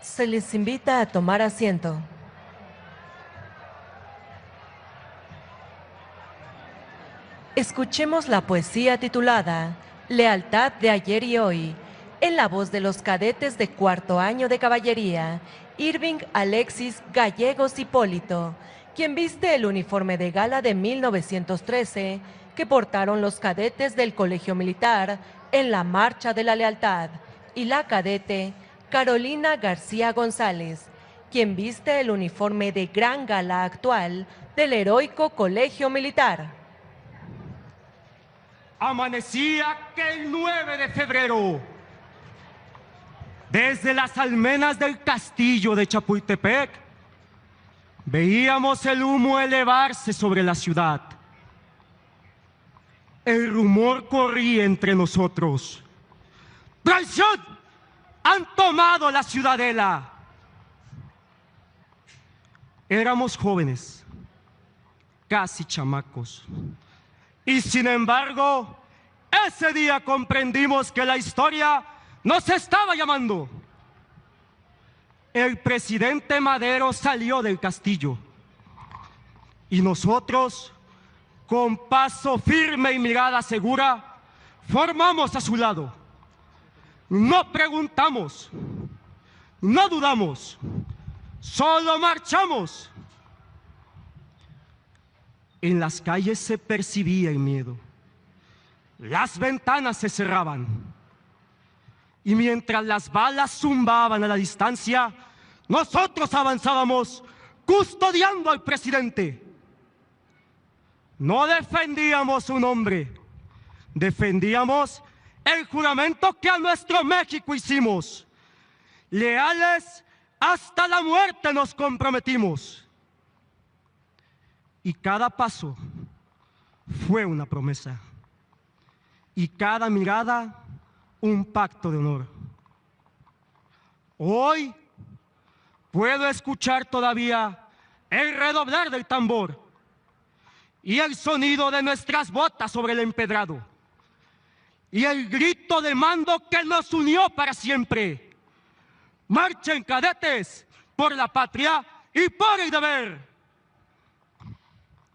Se les invita a tomar asiento. Escuchemos la poesía titulada Lealtad de ayer y hoy, en la voz de los cadetes de cuarto año de caballería, Irving Alexis Gallegos Hipólito, quien viste el uniforme de gala de 1913 que portaron los cadetes del Colegio Militar en la Marcha de la Lealtad, y la cadete Carolina García González, quien viste el uniforme de gran gala actual del heroico Colegio Militar. Amanecía aquel 9 de febrero. Desde las almenas del castillo de Chapultepec, veíamos el humo elevarse sobre la ciudad. El rumor corría entre nosotros. ¡Traición! ¡Han tomado la ciudadela! Éramos jóvenes, casi chamacos. Y sin embargo, ese día comprendimos que la historia nos estaba llamando. El presidente Madero salió del castillo y nosotros, con paso firme y mirada segura, formamos a su lado. No preguntamos, no dudamos, solo marchamos. En las calles se percibía el miedo. Las ventanas se cerraban. Y mientras las balas zumbaban a la distancia, nosotros avanzábamos custodiando al presidente. No defendíamos un hombre, defendíamos el juramento que a nuestro México hicimos. Leales hasta la muerte nos comprometimos. Y cada paso fue una promesa. Y cada mirada un pacto de honor. Hoy puedo escuchar todavía el redoblar del tambor y el sonido de nuestras botas sobre el empedrado y el grito de mando que nos unió para siempre. Marchen, cadetes, por la patria y por el deber.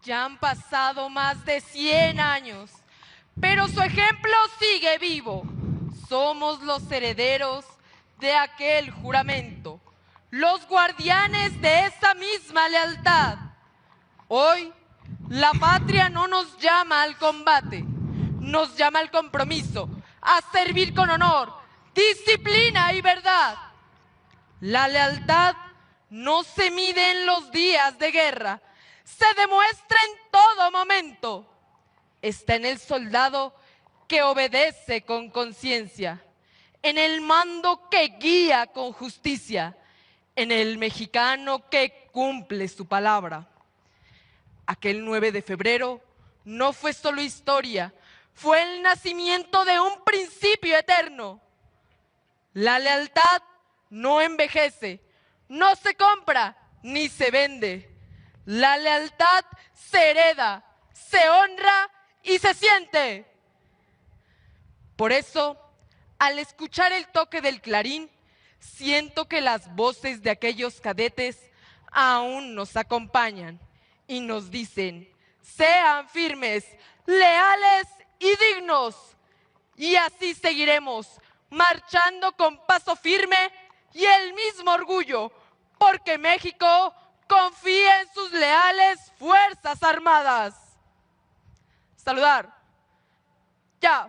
Ya han pasado más de 100 años, pero su ejemplo sigue vivo. Somos los herederos de aquel juramento, los guardianes de esa misma lealtad. Hoy, la patria no nos llama al combate, nos llama al compromiso, a servir con honor, disciplina y verdad. La lealtad no se mide en los días de guerra, se demuestra en todo momento. Está en el soldado que obedece con conciencia, en el mando que guía con justicia, en el mexicano que cumple su palabra. Aquel 9 de febrero no fue solo historia, fue el nacimiento de un principio eterno. La lealtad no envejece, no se compra ni se vende. La lealtad se hereda, se honra y se siente. Por eso, al escuchar el toque del clarín, siento que las voces de aquellos cadetes aún nos acompañan y nos dicen: sean firmes, leales y dignos. Y así seguiremos, marchando con paso firme y el mismo orgullo, porque México confía en sus leales Fuerzas Armadas. Saludar. Ya.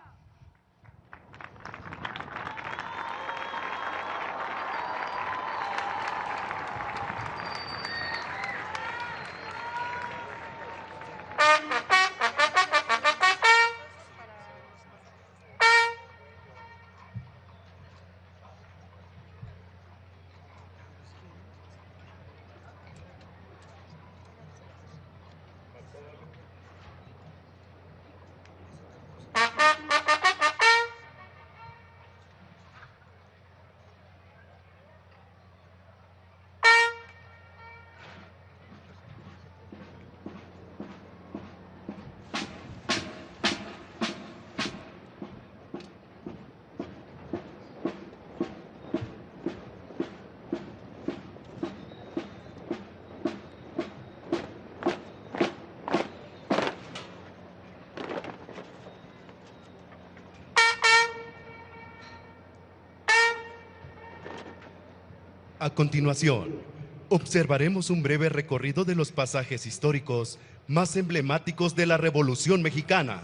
A continuación, observaremos un breve recorrido de los pasajes históricos más emblemáticos de la Revolución Mexicana.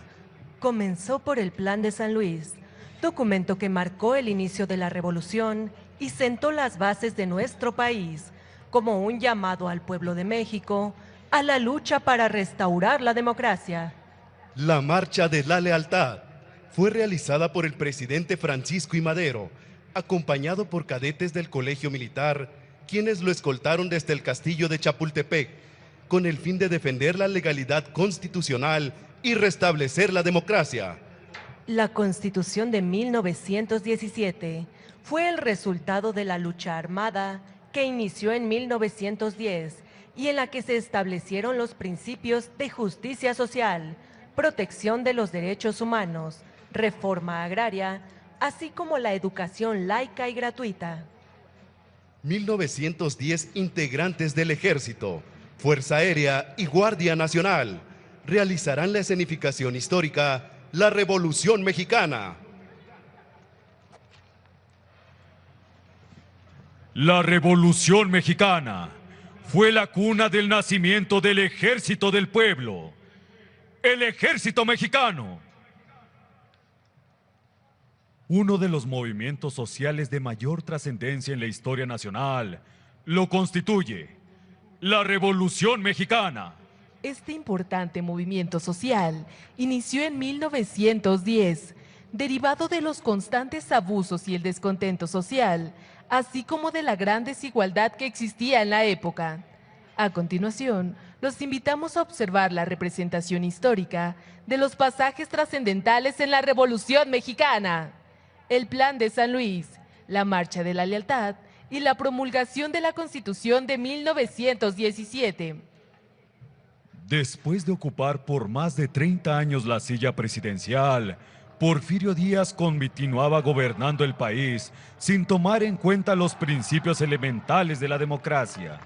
Comenzó por el Plan de San Luis, documento que marcó el inicio de la revolución y sentó las bases de nuestro país como un llamado al pueblo de México a la lucha para restaurar la democracia. La Marcha de la Lealtad fue realizada por el presidente Francisco I. Madero, acompañado por cadetes del Colegio Militar, quienes lo escoltaron desde el castillo de Chapultepec, con el fin de defender la legalidad constitucional y restablecer la democracia. La Constitución de 1917 fue el resultado de la lucha armada que inició en 1910 y en la que se establecieron los principios de justicia social, protección de los derechos humanos, reforma agraria, así como la educación laica y gratuita. 1910 integrantes del Ejército, Fuerza Aérea y Guardia Nacional realizarán la escenificación histórica La Revolución Mexicana. La Revolución Mexicana fue la cuna del nacimiento del Ejército del Pueblo, el Ejército Mexicano. Uno de los movimientos sociales de mayor trascendencia en la historia nacional lo constituye la Revolución Mexicana. Este importante movimiento social inició en 1910, derivado de los constantes abusos y el descontento social, así como de la gran desigualdad que existía en la época. A continuación, los invitamos a observar la representación histórica de los pasajes trascendentales en la Revolución Mexicana: el Plan de San Luis, la Marcha de la Lealtad y la promulgación de la Constitución de 1917. Después de ocupar por más de 30 años la silla presidencial, Porfirio Díaz continuaba gobernando el país sin tomar en cuenta los principios elementales de la democracia.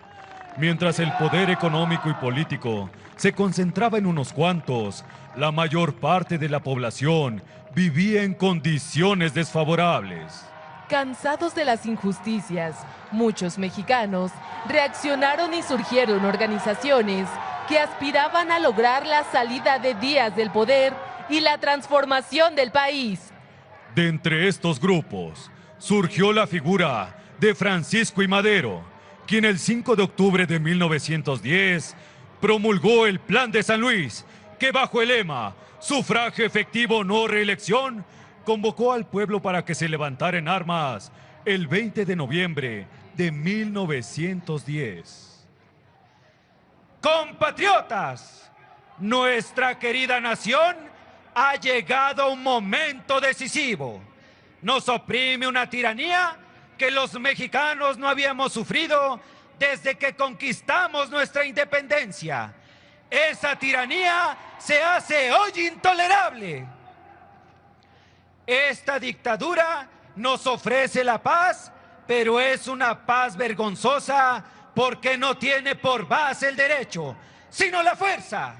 Mientras el poder económico y político se concentraba en unos cuantos, la mayor parte de la población vivía en condiciones desfavorables. Cansados de las injusticias, muchos mexicanos reaccionaron y surgieron organizaciones que aspiraban a lograr la salida de Díaz del poder y la transformación del país. De entre estos grupos surgió la figura de Francisco I. Madero, quien el 5 de octubre de 1910 promulgó el Plan de San Luis, que bajo el lema "Sufragio efectivo, no reelección", convocó al pueblo para que se levantara en armas el 20 de noviembre de 1910. Compatriotas, nuestra querida nación ha llegado a un momento decisivo. Nos oprime una tiranía que los mexicanos no habíamos sufrido desde que conquistamos nuestra independencia. Esa tiranía se hace hoy intolerable. Esta dictadura nos ofrece la paz, pero es una paz vergonzosa porque no tiene por base el derecho, sino la fuerza.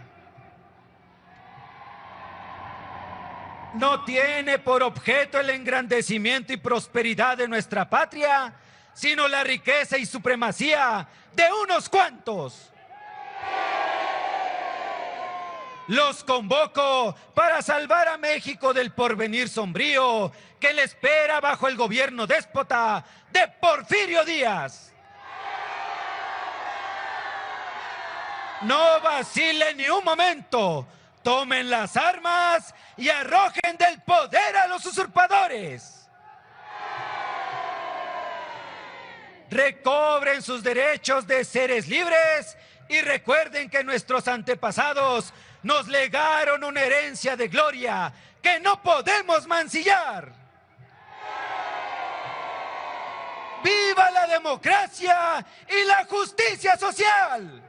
No tiene por objeto el engrandecimiento y prosperidad de nuestra patria, sino la riqueza y supremacía de unos cuantos. Los convoco para salvar a México del porvenir sombrío que le espera bajo el gobierno déspota de Porfirio Díaz. No vacilen ni un momento, tomen las armas y arrojen del poder a los usurpadores. Recobren sus derechos de seres libres y recuerden que nuestros antepasados nos legaron una herencia de gloria que no podemos mancillar. ¡Viva la democracia y la justicia social!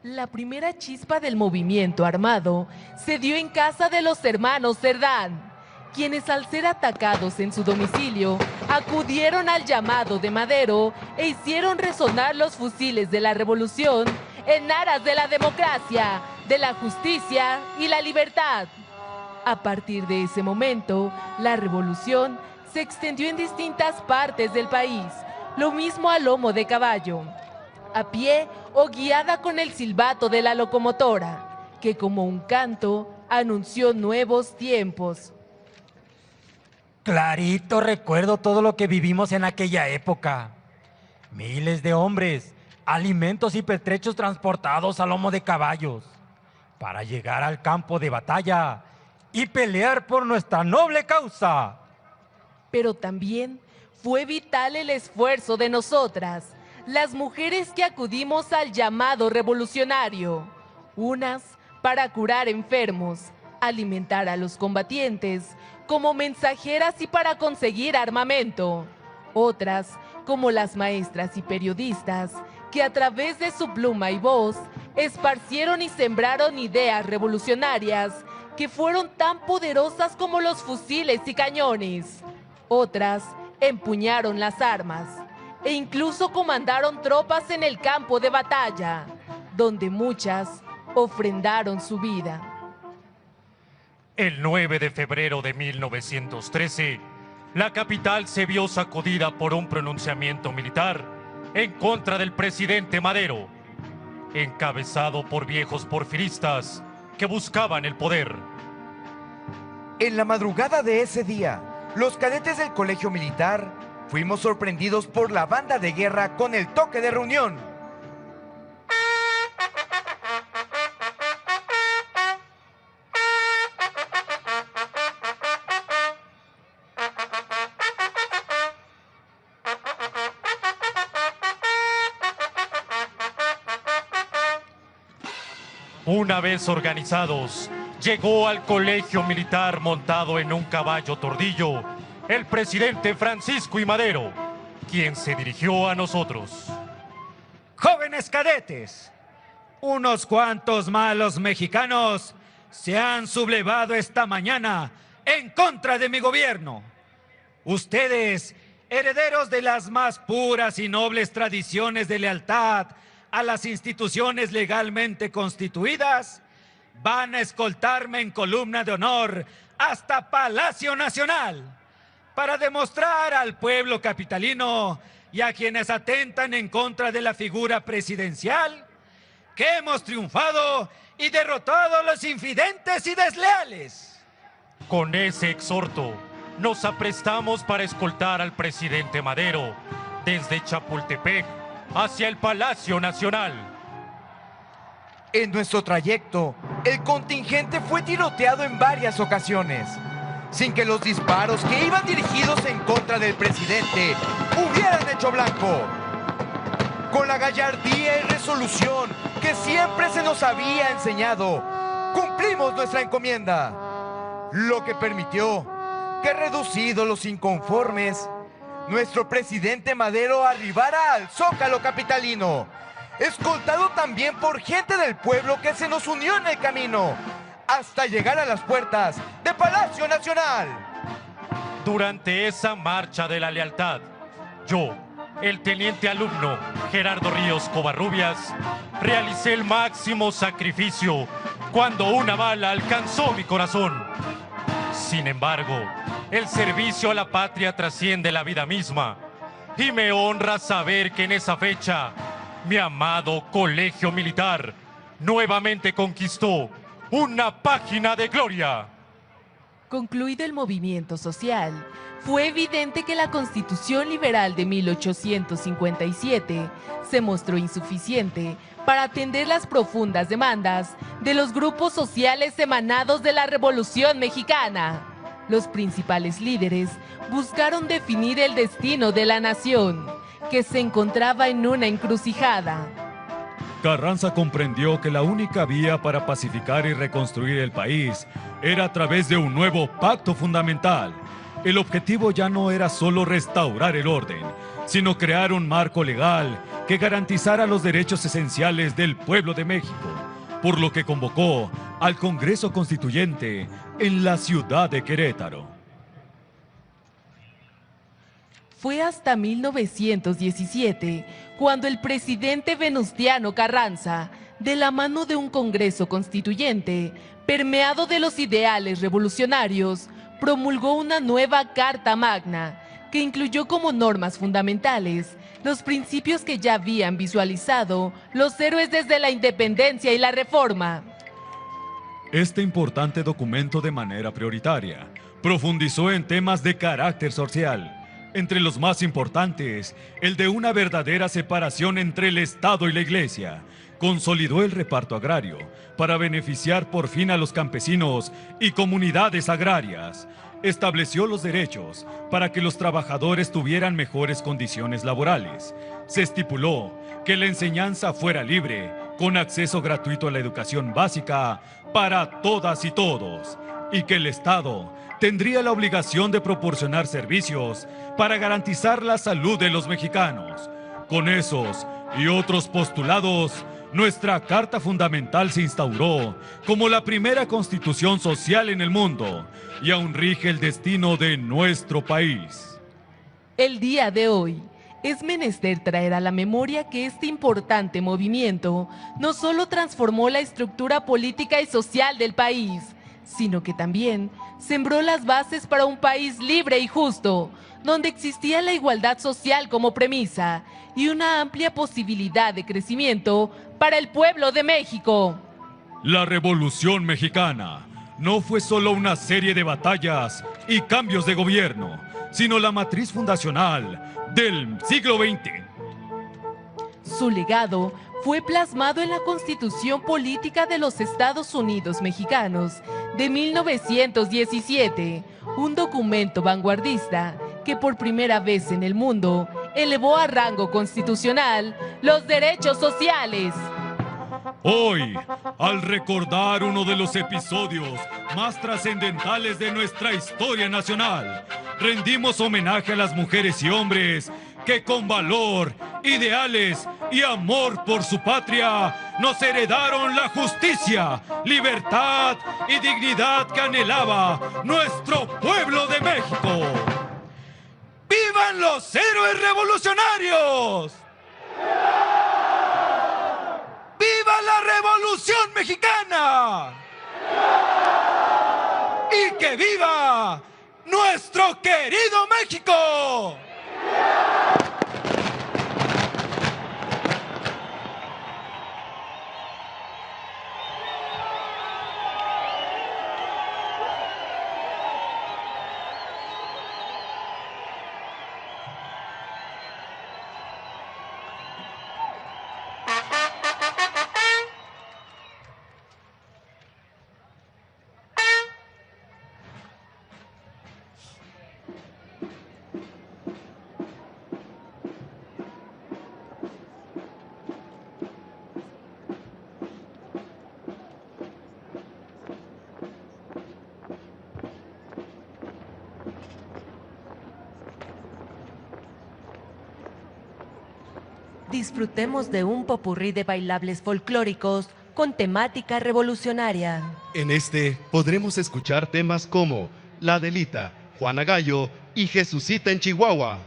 La primera chispa del movimiento armado se dio en casa de los hermanos Cerdán, quienes al ser atacados en su domicilio, acudieron al llamado de Madero e hicieron resonar los fusiles de la revolución en aras de la democracia, de la justicia y la libertad. A partir de ese momento, la revolución se extendió en distintas partes del país, lo mismo a lomo de caballo, a pie o guiada con el silbato de la locomotora, que como un canto anunció nuevos tiempos. Clarito recuerdo todo lo que vivimos en aquella época. Miles de hombres, alimentos y pertrechos transportados a lomo de caballos para llegar al campo de batalla y pelear por nuestra noble causa. Pero también fue vital el esfuerzo de nosotras, las mujeres que acudimos al llamado revolucionario, unas para curar enfermos, alimentar a los combatientes, como mensajeras y para conseguir armamento, otras como las maestras y periodistas, que a través de su pluma y voz esparcieron y sembraron ideas revolucionarias que fueron tan poderosas como los fusiles y cañones. Otras empuñaron las armas e incluso comandaron tropas en el campo de batalla, donde muchas ofrendaron su vida. El 9 de febrero de 1913, la capital se vio sacudida por un pronunciamiento militar en contra del presidente Madero, encabezado por viejos porfiristas que buscaban el poder. En la madrugada de ese día, los cadetes del colegio militar fuimos sorprendidos por la banda de guerra con el toque de reunión. Una vez organizados, llegó al colegio militar montado en un caballo tordillo el presidente Francisco I. Madero, quien se dirigió a nosotros. Jóvenes cadetes, unos cuantos malos mexicanos se han sublevado esta mañana en contra de mi gobierno. Ustedes, herederos de las más puras y nobles tradiciones de lealtad a las instituciones legalmente constituidas, van a escoltarme en columna de honor hasta Palacio Nacional para demostrar al pueblo capitalino y a quienes atentan en contra de la figura presidencial que hemos triunfado y derrotado a los infidentes y desleales. Con ese exhorto, nos aprestamos para escoltar al presidente Madero desde Chapultepec hacia el Palacio Nacional. En nuestro trayecto, el contingente fue tiroteado en varias ocasiones, sin que los disparos que iban dirigidos en contra del presidente hubieran hecho blanco. Con la gallardía y resolución que siempre se nos había enseñado, cumplimos nuestra encomienda, lo que permitió que, reducidos los inconformes, nuestro presidente Madero arribara al Zócalo capitalino, escoltado también por gente del pueblo que se nos unió en el camino, hasta llegar a las puertas de Palacio Nacional. Durante esa marcha de la lealtad, yo, el teniente alumno Gerardo Ríos Covarrubias, realicé el máximo sacrificio cuando una bala alcanzó mi corazón. Sin embargo, el servicio a la patria trasciende la vida misma, y me honra saber que en esa fecha, mi amado colegio militar nuevamente conquistó una página de gloria. Concluido el movimiento social, fue evidente que la Constitución Liberal de 1857 se mostró insuficiente para atender las profundas demandas de los grupos sociales emanados de la Revolución Mexicana. Los principales líderes buscaron definir el destino de la nación, que se encontraba en una encrucijada. Carranza comprendió que la única vía para pacificar y reconstruir el país era a través de un nuevo pacto fundamental. El objetivo ya no era solo restaurar el orden, sino crear un marco legal que garantizara los derechos esenciales del pueblo de México, por lo que convocó al Congreso Constituyente en la ciudad de Querétaro. Fue hasta 1917 cuando el presidente Venustiano Carranza, de la mano de un Congreso Constituyente, permeado de los ideales revolucionarios, promulgó una nueva Carta Magna que incluyó como normas fundamentales los principios que ya habían visualizado los héroes desde la independencia y la reforma. Este importante documento de manera prioritaria profundizó en temas de carácter social, entre los más importantes, el de una verdadera separación entre el Estado y la Iglesia. Consolidó el reparto agrario para beneficiar por fin a los campesinos y comunidades agrarias. Estableció los derechos para que los trabajadores tuvieran mejores condiciones laborales. Se estipuló que la enseñanza fuera libre, con acceso gratuito a la educación básica para todas y todos, y que el Estado tendría la obligación de proporcionar servicios para garantizar la salud de los mexicanos. Con esos y otros postulados, nuestra Carta Fundamental se instauró como la primera constitución social en el mundo y aún rige el destino de nuestro país. El día de hoy es menester traer a la memoria que este importante movimiento no solo transformó la estructura política y social del país, sino que también sembró las bases para un país libre y justo, donde existía la igualdad social como premisa y una amplia posibilidad de crecimiento para el pueblo de México. La Revolución Mexicana no fue solo una serie de batallas y cambios de gobierno, sino la matriz fundacional del siglo XX. Su legado fue plasmado en la Constitución Política de los Estados Unidos Mexicanos de 1917, un documento vanguardista que por primera vez en el mundo elevó a rango constitucional los derechos sociales. Hoy, al recordar uno de los episodios más trascendentales de nuestra historia nacional, rendimos homenaje a las mujeres y hombres que con valor, ideales y amor por su patria nos heredaron la justicia, libertad y dignidad que anhelaba nuestro pueblo de México. ¡Vivan los héroes revolucionarios! ¡Viva la Revolución Mexicana! ¡Y que viva nuestro querido México! Disfrutemos de un popurrí de bailables folclóricos con temática revolucionaria. En este podremos escuchar temas como La Adelita, Juana Gallo y Jesucita en Chihuahua.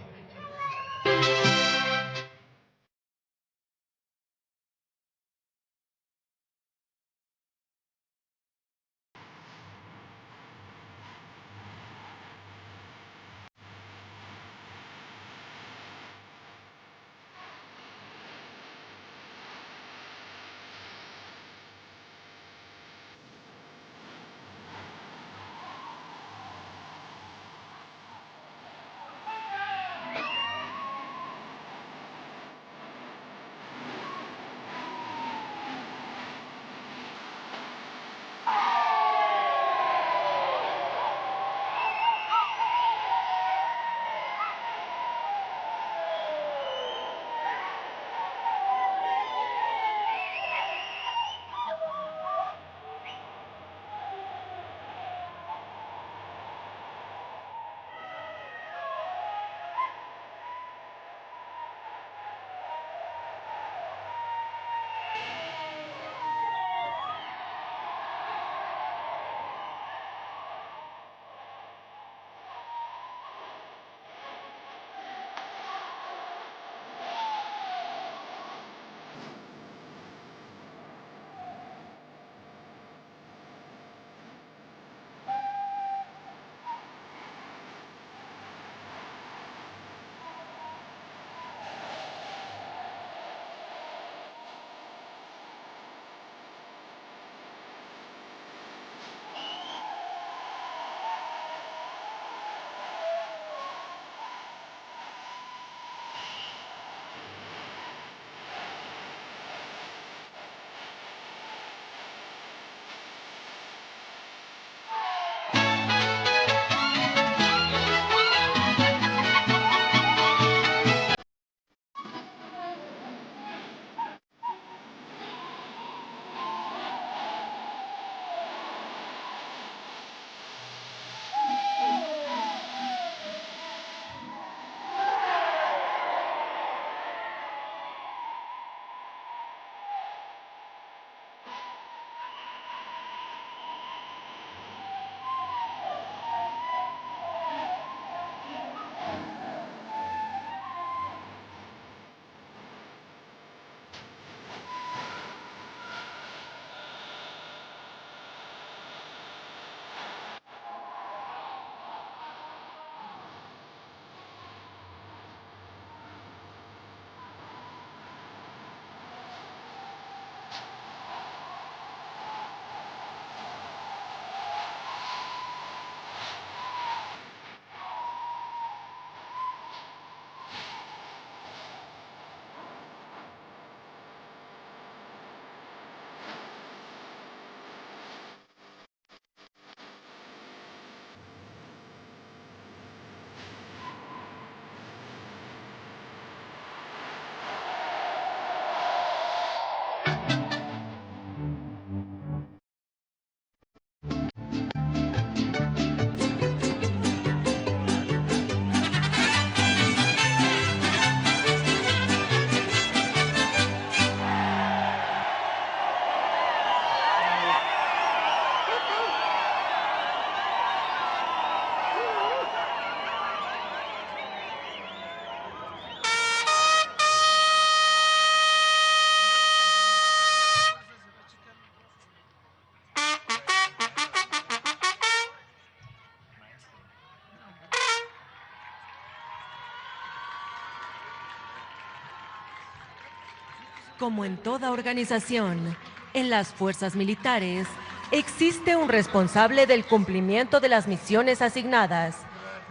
Como en toda organización, en las fuerzas militares existe un responsable del cumplimiento de las misiones asignadas,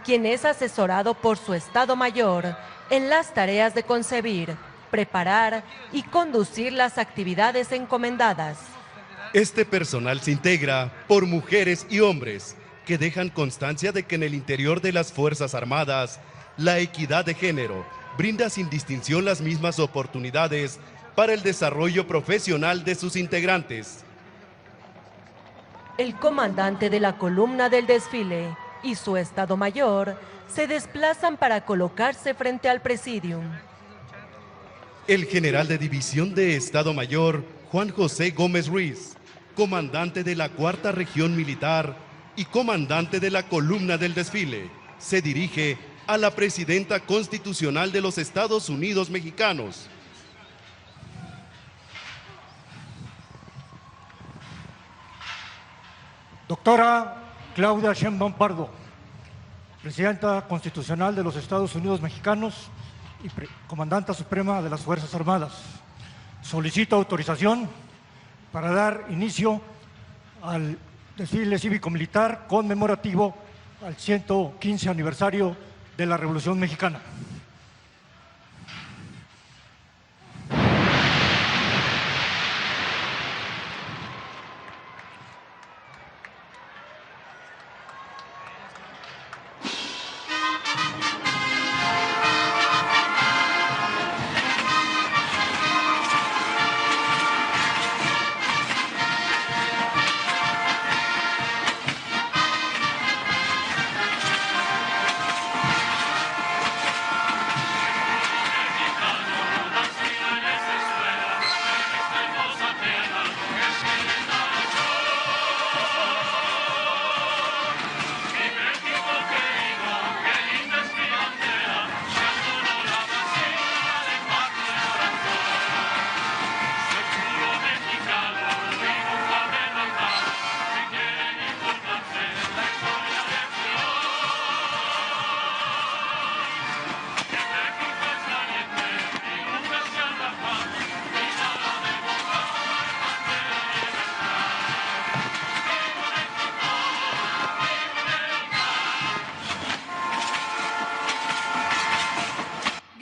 quien es asesorado por su Estado Mayor en las tareas de concebir, preparar y conducir las actividades encomendadas. Este personal se integra por mujeres y hombres que dejan constancia de que en el interior de las Fuerzas Armadas, la equidad de género brinda sin distinción las mismas oportunidades para el desarrollo profesional de sus integrantes. El comandante de la columna del desfile y su Estado Mayor se desplazan para colocarse frente al presidium. El general de división de Estado Mayor, Juan José Gómez Ruiz, comandante de la Cuarta Región Militar y comandante de la columna del desfile, se dirige a la presidenta constitucional de los Estados Unidos mexicanos. Doctora Claudia Sheinbaum Pardo, Presidenta Constitucional de los Estados Unidos Mexicanos y Comandanta Suprema de las Fuerzas Armadas. Solicito autorización para dar inicio al desfile cívico-militar conmemorativo al 115 aniversario de la Revolución Mexicana.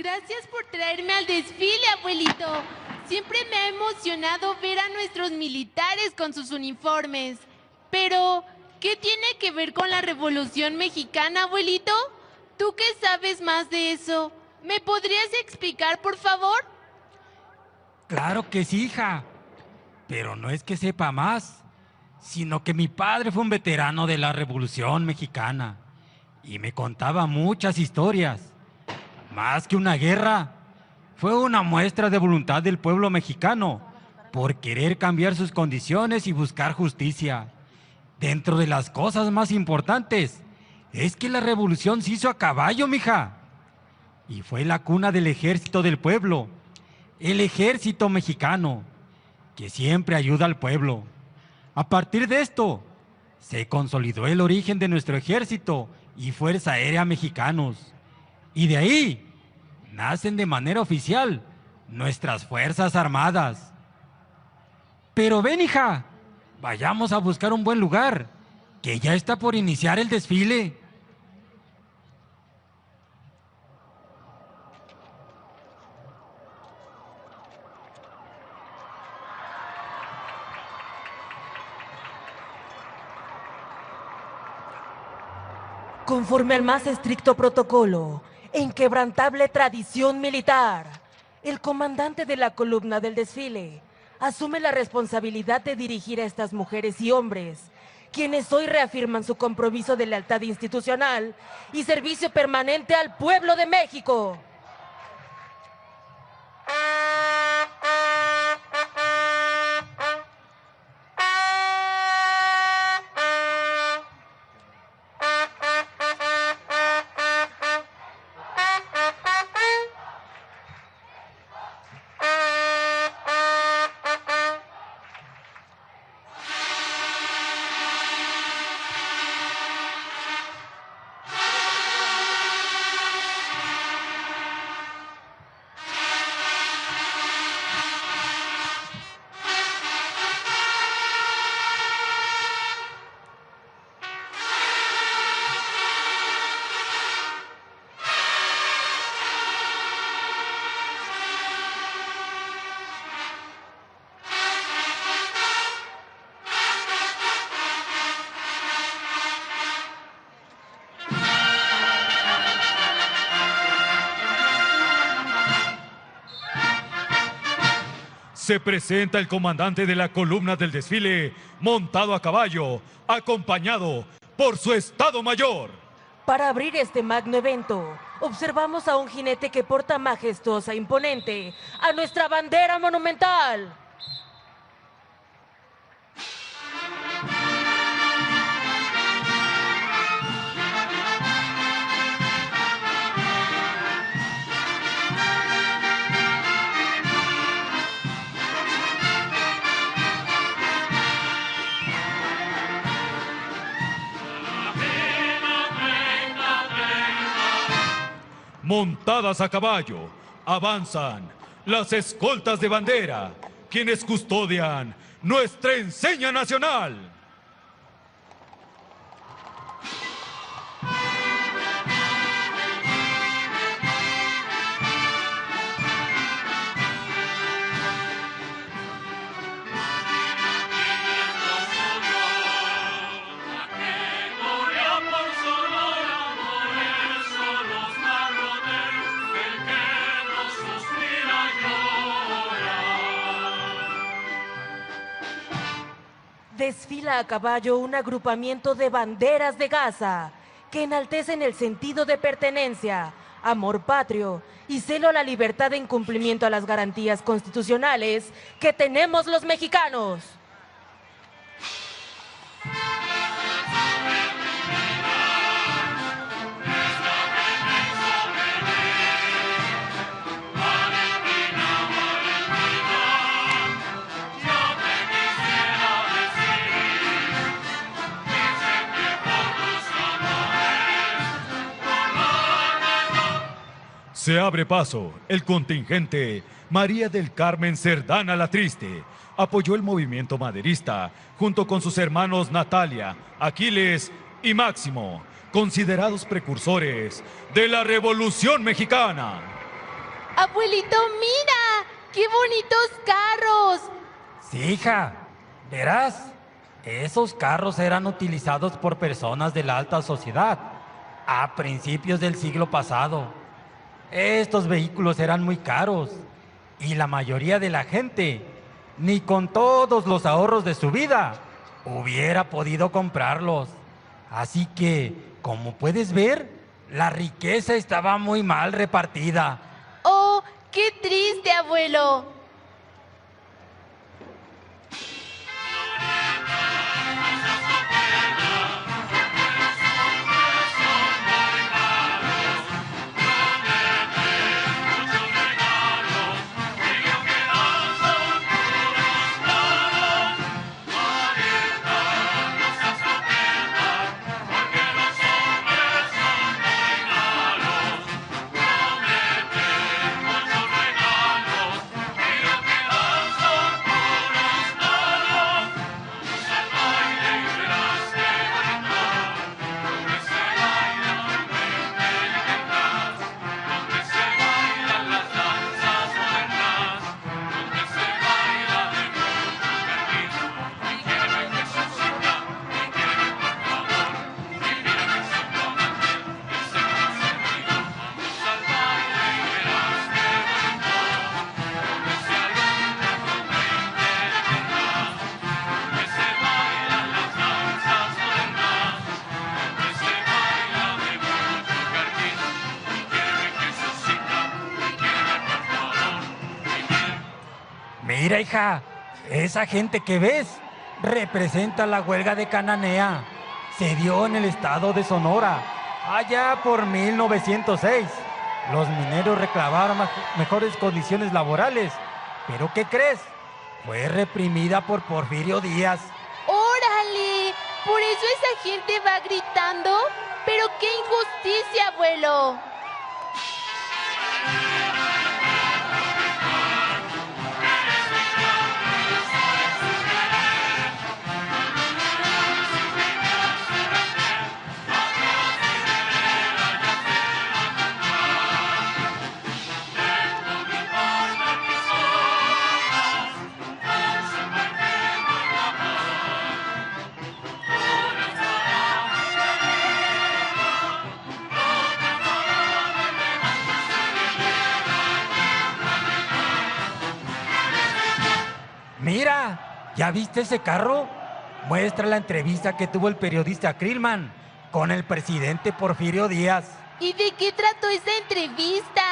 Gracias por traerme al desfile, abuelito. Siempre me ha emocionado ver a nuestros militares con sus uniformes. Pero, ¿qué tiene que ver con la Revolución Mexicana, abuelito? ¿Tú qué sabes más de eso? ¿Me podrías explicar, por favor? Claro que sí, hija. Pero no es que sepa más, sino que mi padre fue un veterano de la Revolución Mexicana y me contaba muchas historias. Más que una guerra, fue una muestra de voluntad del pueblo mexicano por querer cambiar sus condiciones y buscar justicia. Dentro de las cosas más importantes es que la revolución se hizo a caballo, mija. Y fue la cuna del ejército del pueblo, el ejército mexicano, que siempre ayuda al pueblo. A partir de esto, se consolidó el origen de nuestro ejército y Fuerza Aérea mexicanos. Y de ahí nacen de manera oficial nuestras Fuerzas Armadas. Pero ven, hija, vayamos a buscar un buen lugar, que ya está por iniciar el desfile. Conforme al más estricto protocolo, e inquebrantable tradición militar, el comandante de la columna del desfile asume la responsabilidad de dirigir a estas mujeres y hombres, quienes hoy reafirman su compromiso de lealtad institucional y servicio permanente al pueblo de México. se presenta el comandante de la columna del desfile, montado a caballo, acompañado por su Estado Mayor. Para abrir este magno evento, observamos a un jinete que porta majestuosa e imponente a nuestra bandera monumental. Montadas a caballo, avanzan las escoltas de bandera, quienes custodian nuestra enseña nacional. Desfila a caballo un agrupamiento de banderas de Gaza que enaltecen el sentido de pertenencia, amor patrio y celo a la libertad en cumplimiento a las garantías constitucionales que tenemos los mexicanos. Se abre paso el contingente María del Carmen Cerdana la Triste. Apoyó el movimiento maderista junto con sus hermanos Natalia, Aquiles y Máximo, considerados precursores de la Revolución Mexicana. Abuelito, mira, qué bonitos carros. Sí, hija, verás, esos carros eran utilizados por personas de la alta sociedad a principios del siglo pasado. Estos vehículos eran muy caros y la mayoría de la gente, ni con todos los ahorros de su vida, hubiera podido comprarlos. Así que, como puedes ver, la riqueza estaba muy mal repartida. Oh, qué triste, abuelo. Mira, hija, esa gente que ves representa la huelga de Cananea. Se dio en el estado de Sonora, allá por 1906. Los mineros reclamaron mejores condiciones laborales. ¿Pero qué crees? Fue reprimida por Porfirio Díaz. ¡Órale! ¿Por eso esa gente va gritando? ¡Pero qué injusticia, abuelo! ¿Ya viste ese carro? Muestra la entrevista que tuvo el periodista Krillman con el presidente Porfirio Díaz. ¿Y de qué trató esa entrevista?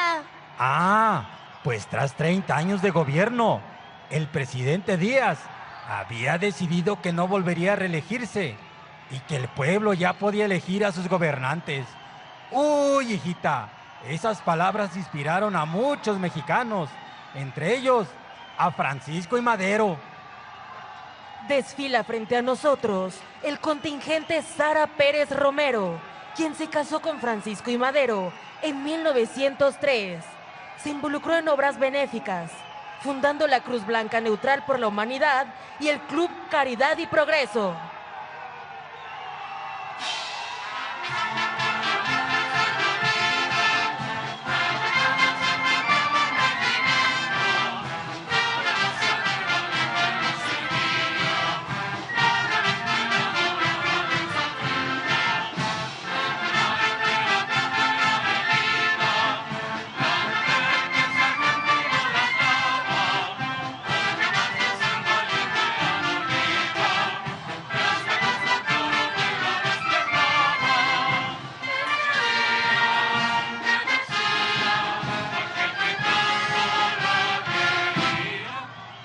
Ah, pues tras 30 años de gobierno, el presidente Díaz había decidido que no volvería a reelegirse y que el pueblo ya podía elegir a sus gobernantes. Uy, hijita, esas palabras inspiraron a muchos mexicanos, entre ellos a Francisco y Madero. Desfila frente a nosotros el contingente Sara Pérez Romero, quien se casó con Francisco y Madero en 1903. Se involucró en obras benéficas, fundando la Cruz Blanca Neutral por la Humanidad y el Club Caridad y Progreso.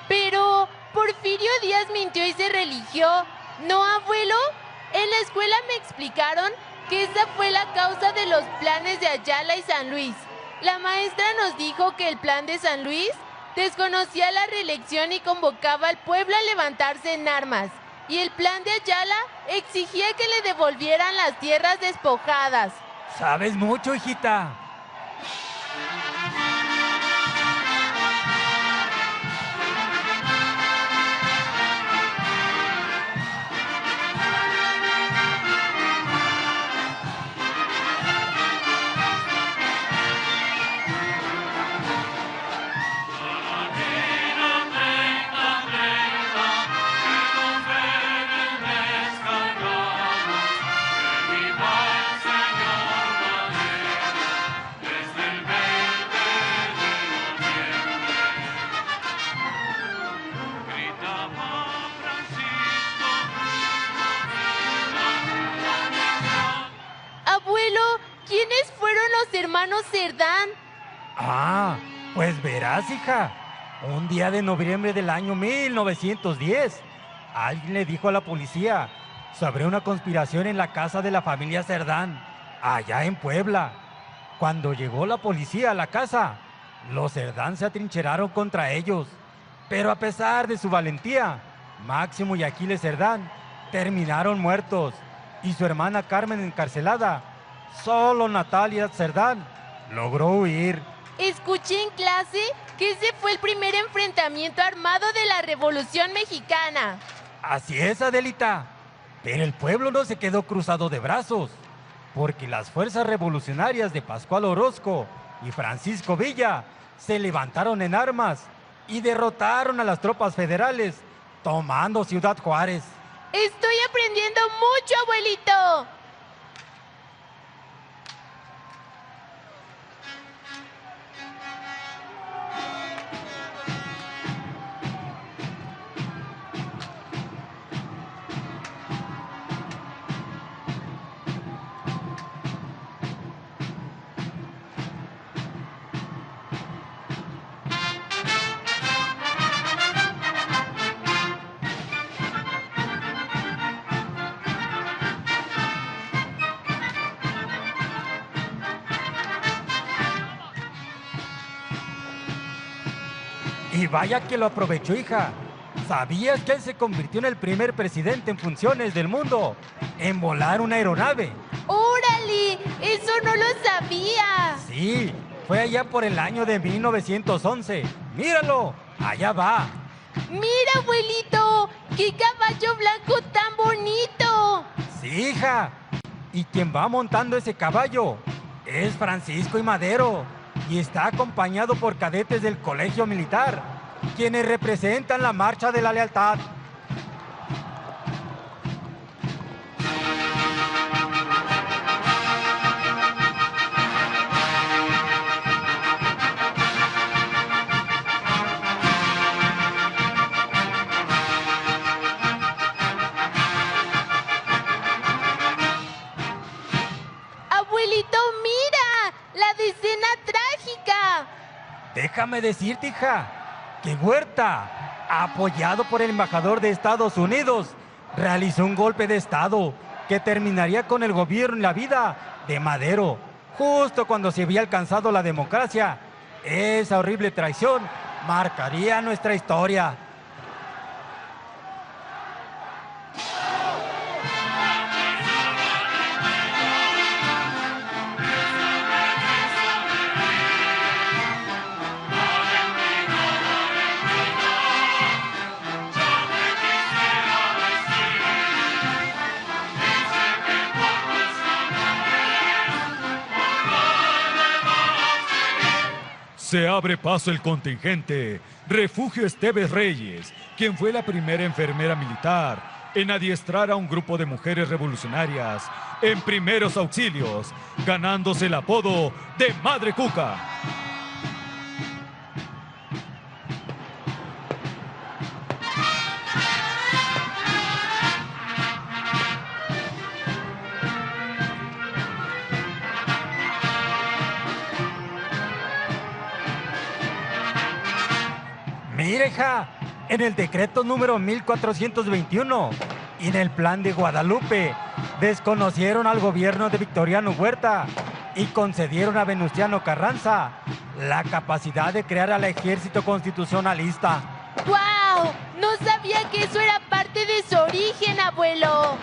Pero Porfirio Díaz mintió y se religió, ¿no, abuelo? En la escuela me explicaron que esa fue la causa de los planes de Ayala y San Luis. La maestra nos dijo que el plan de San Luis desconocía la reelección y convocaba al pueblo a levantarse en armas. Y el plan de Ayala exigía que le devolvieran las tierras despojadas. ¿Sabes mucho, hijita? Abuelo, ¿quiénes fueron los hermanos Cerdán? Ah, pues verás, hija. Un día de noviembre del año 1910, alguien le dijo a la policía sobre una conspiración en la casa de la familia Cerdán, allá en Puebla. Cuando llegó la policía a la casa, los Cerdán se atrincheraron contra ellos. Pero a pesar de su valentía, Máximo y Aquiles Cerdán terminaron muertos y su hermana Carmen encarcelada. Solo Natalia Cerdán logró huir. Escuché en clase que ese fue el primer enfrentamiento armado de la Revolución Mexicana. Así es, Adelita. Pero el pueblo no se quedó cruzado de brazos, porque las fuerzas revolucionarias de Pascual Orozco y Francisco Villa se levantaron en armas y derrotaron a las tropas federales, tomando Ciudad Juárez. Estoy aprendiendo mucho, abuelito. Y vaya que lo aprovechó, hija. ¿Sabías que él se convirtió en el primer presidente en funciones del mundo en volar una aeronave? ¡Órale! ¡Eso no lo sabía! Sí, fue allá por el año de 1911. ¡Míralo! ¡Allá va! ¡Mira, abuelito! ¡Qué caballo blanco tan bonito! Sí, hija. Y quien va montando ese caballo es Francisco y Madero. Y está acompañado por cadetes del Colegio Militar, quienes representan la Marcha de la Lealtad. Abuelito, mira, la decena trágica. Déjame decirte, hija, que Huerta, apoyado por el embajador de Estados Unidos, realizó un golpe de Estado que terminaría con el gobierno y la vida de Madero, justo cuando se había alcanzado la democracia. Esa horrible traición marcaría nuestra historia. Se abre paso el contingente Refugio Esteves Reyes, quien fue la primera enfermera militar en adiestrar a un grupo de mujeres revolucionarias en primeros auxilios, ganándose el apodo de Madre Cuca. Mire, hija, en el decreto número 1421 y en el plan de Guadalupe desconocieron al gobierno de Victoriano Huerta y concedieron a Venustiano Carranza la capacidad de crear al ejército constitucionalista. ¡Guau! No sabía que eso era parte de su origen, abuelo.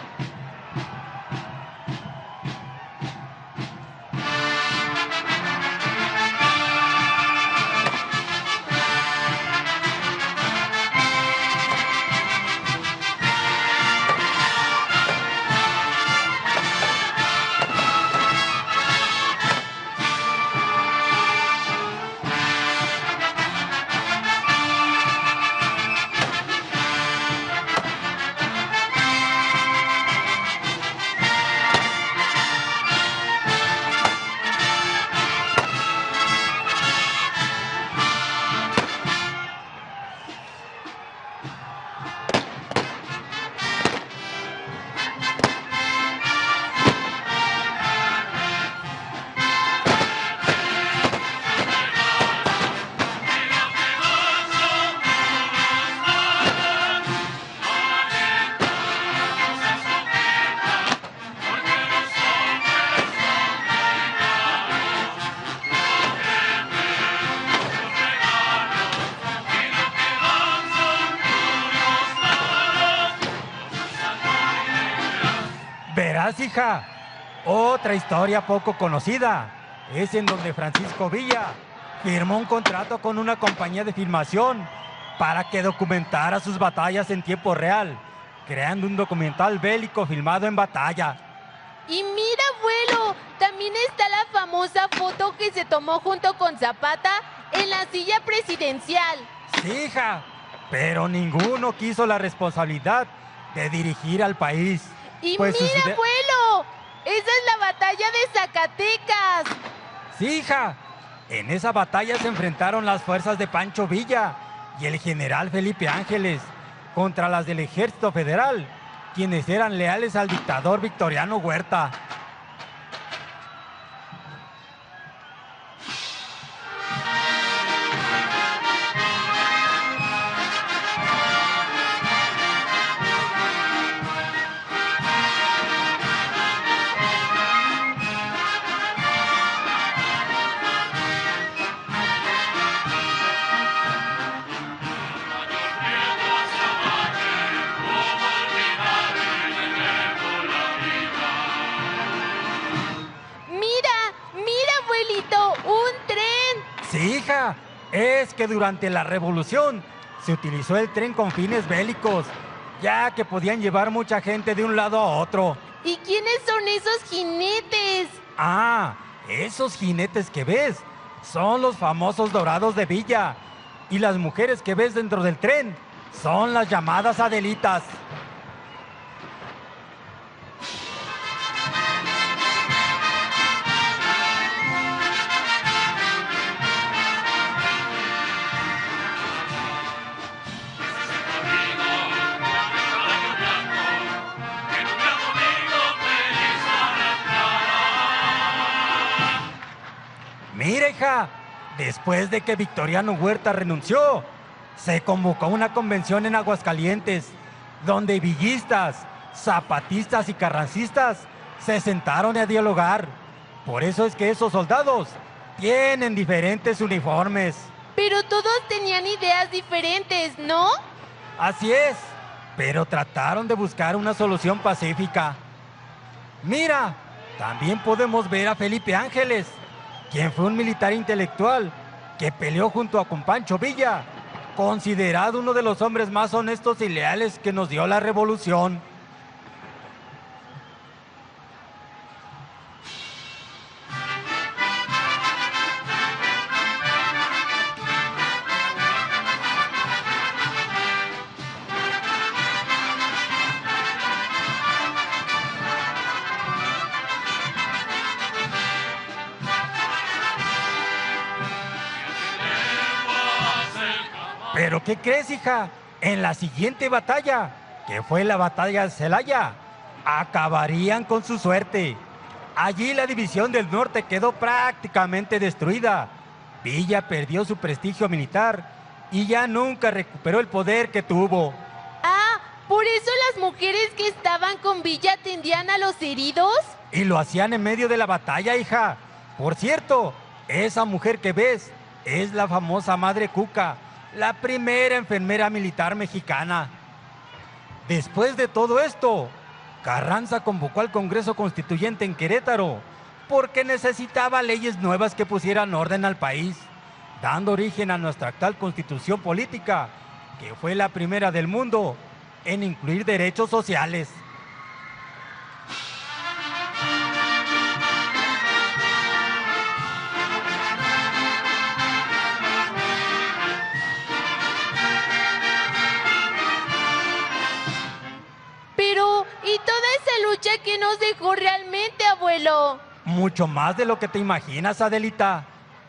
Verás, hija, otra historia poco conocida es en donde Francisco Villa firmó un contrato con una compañía de filmación para que documentara sus batallas en tiempo real, creando un documental bélico filmado en batalla. Y mira, abuelo, también está la famosa foto que se tomó junto con Zapata en la silla presidencial. Sí, hija, pero ninguno quiso la responsabilidad de dirigir al país. Y pues mira, abuelo, esa es la batalla de Zacatecas. Sí, hija, en esa batalla se enfrentaron las fuerzas de Pancho Villa y el general Felipe Ángeles contra las del Ejército Federal, quienes eran leales al dictador Victoriano Huerta. Sí, hija, es que durante la Revolución se utilizó el tren con fines bélicos, ya que podían llevar mucha gente de un lado a otro. ¿Y quiénes son esos jinetes? Ah, esos jinetes que ves son los famosos dorados de Villa. Y las mujeres que ves dentro del tren son las llamadas Adelitas. Mira, hija, después de que Victoriano Huerta renunció, se convocó una convención en Aguascalientes, donde villistas, zapatistas y carrancistas se sentaron a dialogar. Por eso es que esos soldados tienen diferentes uniformes. Pero todos tenían ideas diferentes, ¿no? Así es, pero trataron de buscar una solución pacífica. Mira, también podemos ver a Felipe Ángeles, quien fue un militar intelectual que peleó junto con Pancho Villa, considerado uno de los hombres más honestos y leales que nos dio la revolución. ¿Pero qué crees, hija? En la siguiente batalla, que fue la batalla de Celaya, acabarían con su suerte. Allí la división del norte quedó prácticamente destruida. Villa perdió su prestigio militar y ya nunca recuperó el poder que tuvo. Ah, ¿por eso las mujeres que estaban con Villa atendían a los heridos? Y lo hacían en medio de la batalla, hija. Por cierto, esa mujer que ves es la famosa Madre Cuca, la primera enfermera militar mexicana. Después de todo esto, Carranza convocó al Congreso Constituyente en Querétaro porque necesitaba leyes nuevas que pusieran orden al país, dando origen a nuestra actual Constitución Política, que fue la primera del mundo en incluir derechos sociales. Pero, ¿y toda esa lucha que nos dejó realmente, abuelo? Mucho más de lo que te imaginas, Adelita.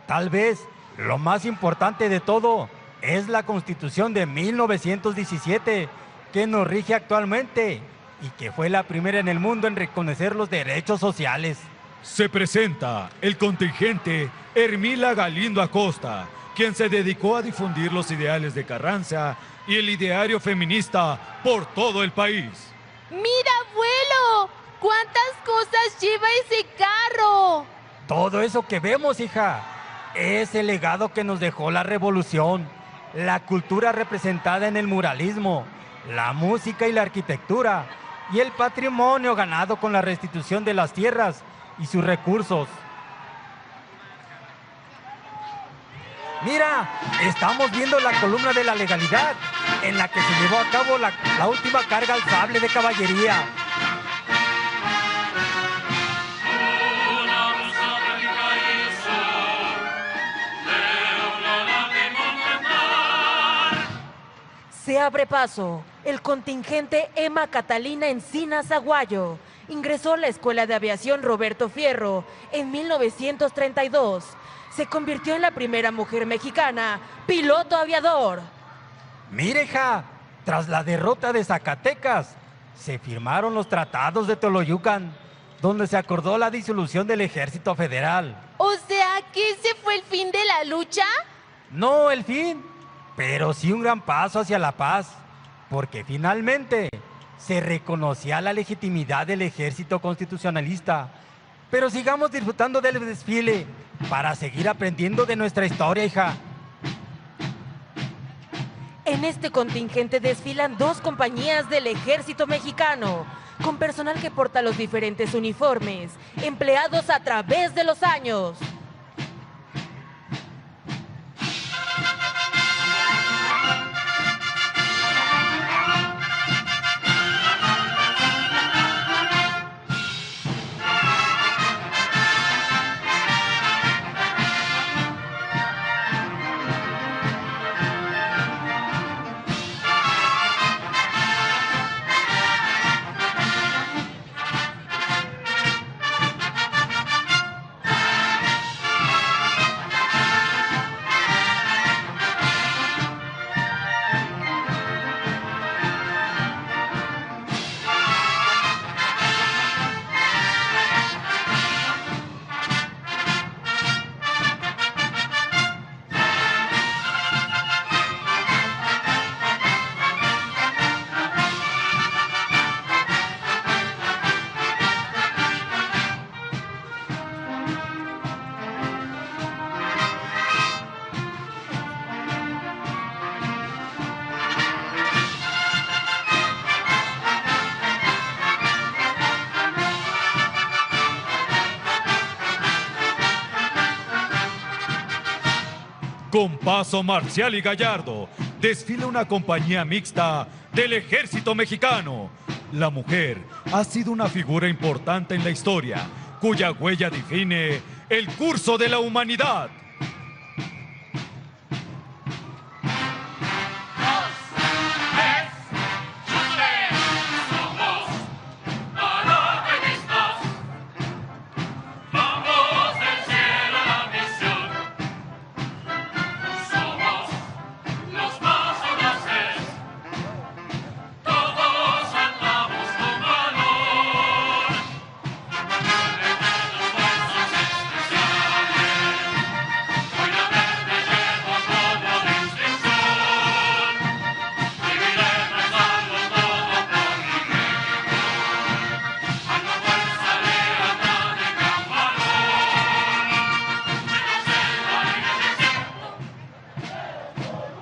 Tal vez lo más importante de todo es la Constitución de 1917, que nos rige actualmente y que fue la primera en el mundo en reconocer los derechos sociales. Se presenta el contingente Hermila Galindo Acosta, quien se dedicó a difundir los ideales de Carranza y el ideario feminista por todo el país. ¡Mira, abuelo! ¿Cuántas cosas lleva ese carro? Todo eso que vemos, hija, es el legado que nos dejó la revolución, la cultura representada en el muralismo, la música y la arquitectura, y el patrimonio ganado con la restitución de las tierras y sus recursos. Mira, estamos viendo la columna de la legalidad, en la que se llevó a cabo la última carga al sable de caballería. Se abre paso. El contingente Emma Catalina Encinas Aguayo ingresó a la Escuela de Aviación Roberto Fierro en 1932. Se convirtió en la primera mujer mexicana piloto aviador. Mire, hija, tras la derrota de Zacatecas, se firmaron los tratados de Toloyucan, donde se acordó la disolución del Ejército Federal. O sea, ¿que ese fue el fin de la lucha? No el fin, pero sí un gran paso hacia la paz, porque finalmente se reconocía la legitimidad del ejército constitucionalista. Pero sigamos disfrutando del desfile para seguir aprendiendo de nuestra historia, hija. En este contingente desfilan 2 compañías del ejército mexicano, con personal que porta los diferentes uniformes, empleados a través de los años. Con paso marcial y gallardo, desfila una compañía mixta del Ejército Mexicano. La mujer ha sido una figura importante en la historia, cuya huella define el curso de la humanidad.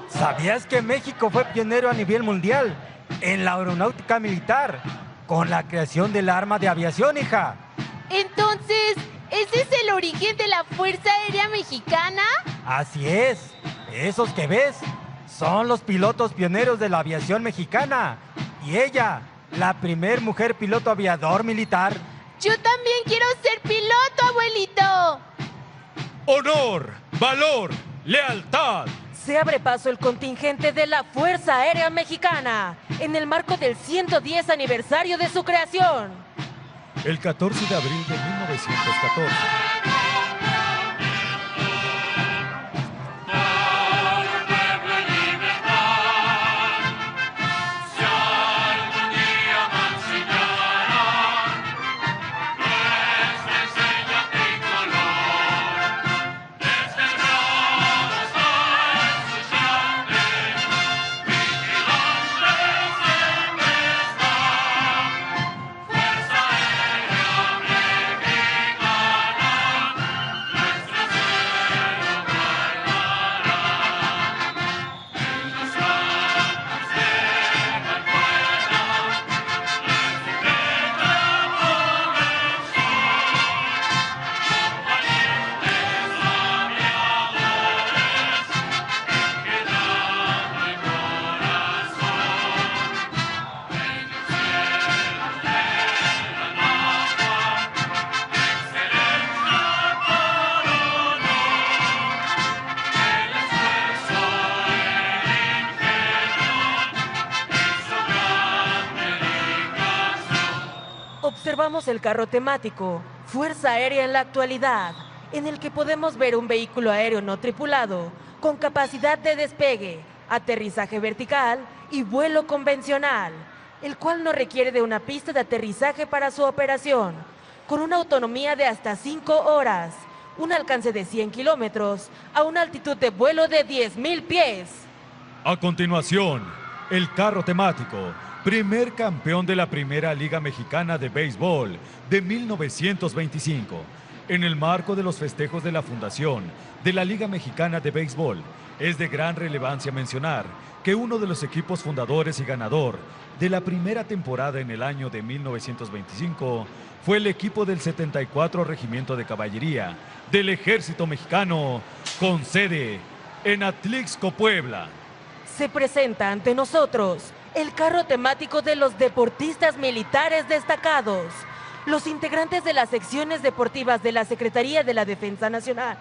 ¿Sabías que México fue pionero a nivel mundial en la aeronáutica militar con la creación del arma de aviación, hija? Entonces, ¿ese es el origen de la Fuerza Aérea Mexicana? Así es. Esos que ves son los pilotos pioneros de la aviación mexicana. Y ella, la primer mujer piloto aviador militar. Yo también quiero ser piloto, abuelito. Honor, valor, lealtad. Se abre paso el contingente de la Fuerza Aérea Mexicana en el marco del 110 aniversario de su creación. El 14 de abril de 1914. Observamos el carro temático, Fuerza Aérea en la actualidad, en el que podemos ver un vehículo aéreo no tripulado, con capacidad de despegue, aterrizaje vertical y vuelo convencional, el cual no requiere de una pista de aterrizaje para su operación, con una autonomía de hasta 5 horas, un alcance de 100 kilómetros, a una altitud de vuelo de 10,000 pies. A continuación, el carro temático, primer campeón de la Primera Liga Mexicana de Béisbol de 1925. En el marco de los festejos de la fundación de la Liga Mexicana de Béisbol, es de gran relevancia mencionar que uno de los equipos fundadores y ganador de la primera temporada en el año de 1925 fue el equipo del 74 Regimiento de Caballería del Ejército Mexicano, con sede en Atlixco, Puebla. Se presenta ante nosotros el carro temático de los deportistas militares destacados, los integrantes de las secciones deportivas de la Secretaría de la Defensa Nacional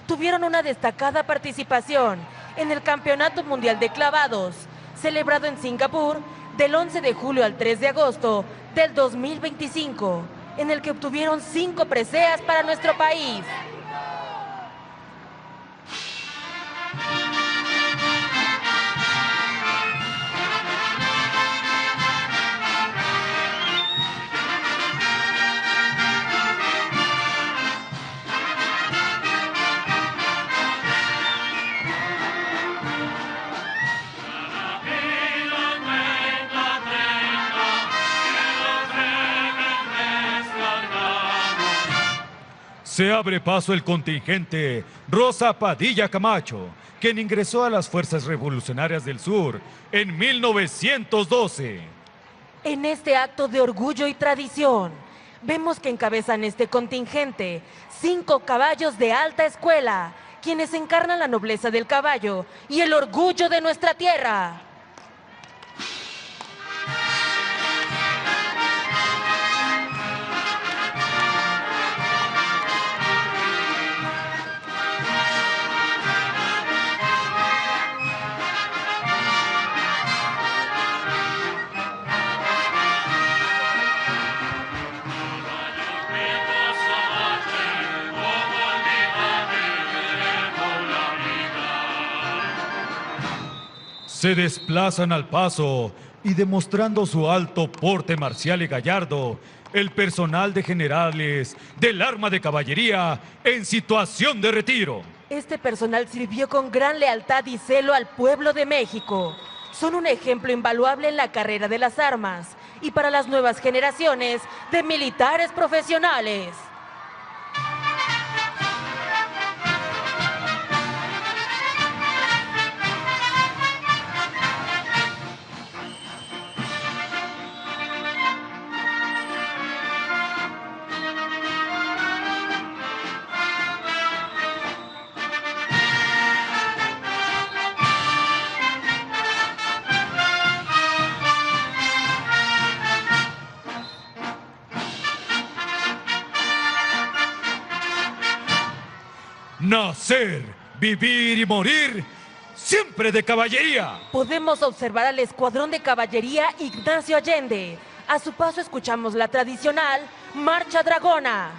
tuvieron una destacada participación en el Campeonato Mundial de Clavados, celebrado en Singapur del 11 de julio al 3 de agosto del 2025, en el que obtuvieron 5 preseas para nuestro país. Se abre paso el contingente Rosa Padilla Camacho, quien ingresó a las Fuerzas Revolucionarias del Sur en 1912. En este acto de orgullo y tradición, vemos que encabezan este contingente 5 caballos de alta escuela, quienes encarnan la nobleza del caballo y el orgullo de nuestra tierra. Se desplazan al paso y demostrando su alto porte marcial y gallardo, el personal de generales del arma de caballería en situación de retiro. Este personal sirvió con gran lealtad y celo al pueblo de México. Son un ejemplo invaluable en la carrera de las armas y para las nuevas generaciones de militares profesionales. Nacer, vivir y morir, siempre de caballería. Podemos observar al escuadrón de caballería Ignacio Allende. A su paso escuchamos la tradicional Marcha Dragona.